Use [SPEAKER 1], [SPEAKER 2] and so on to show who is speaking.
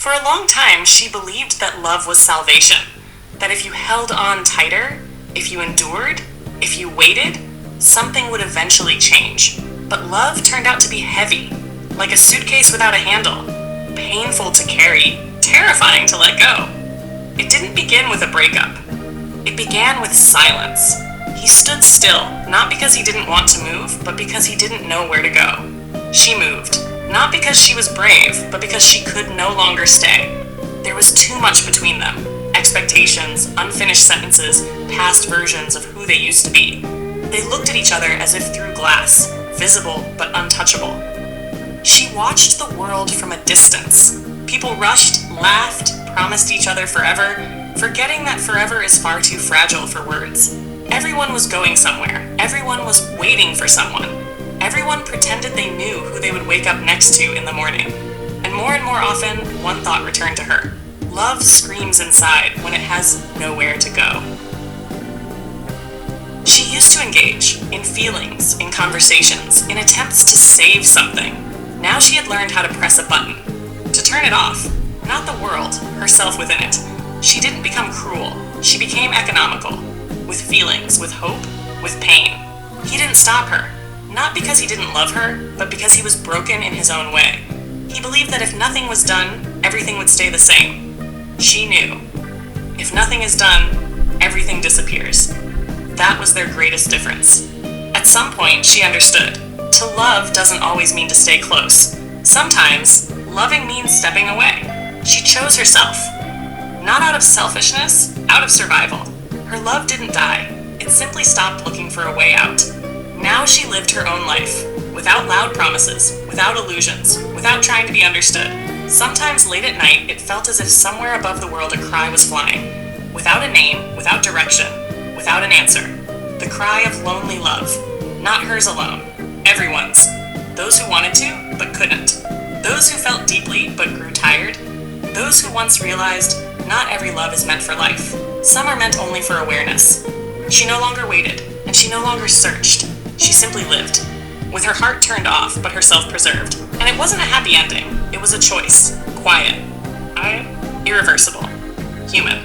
[SPEAKER 1] For a long time, she believed that love was salvation. That if you held on tighter, if you endured, if you waited, something would eventually change. But love turned out to be heavy, like a suitcase without a handle. Painful to carry, terrifying to let go. It didn't begin with a breakup. It began with silence. He stood still, not because he didn't want to move, but because he didn't know where to go. She moved, not because she was brave, but because she could no longer stay. There was too much between them. Expectations, unfinished sentences, past versions of who they used to be. They looked at each other as if through glass, visible but untouchable. She watched the world from a distance. People rushed, laughed, promised each other forever, forgetting that forever is far too fragile for words. Everyone was going somewhere. Everyone was waiting for someone. Everyone pretended they knew who they would wake up next to in the morning. And more often, one thought returned to her. Love screams inside when it has nowhere to go. She used to engage in feelings, in conversations, in attempts to save something. Now she had learned how to press a button, to turn it off, not the world, herself within it. She didn't become cruel. She became economical, with feelings, with hope, with pain. He didn't stop her, not because he didn't love her, but because he was broken in his own way. He believed that if nothing was done, everything would stay the same. She knew. If nothing is done, everything disappears. That was their greatest difference. At some point, she understood. To love doesn't always mean to stay close. Sometimes, loving means stepping away. She chose herself. Not out of selfishness, out of survival. Her love didn't die. It simply stopped looking for a way out. Now she lived her own life, without loud promises, without illusions, without trying to be understood. Sometimes late at night, it felt as if somewhere above the world a cry was flying. Without a name, without direction, without an answer. The cry of lonely love. Not hers alone. Everyone's. Those who wanted to, but couldn't. Those who felt deeply, but grew tired. Those who once realized, not every love is meant for life. Some are meant only for awareness. She no longer waited, and she no longer searched. She simply lived, with her heart turned off, but herself preserved. And it wasn't a happy ending. It was a choice. Quiet. Irreversible. Human.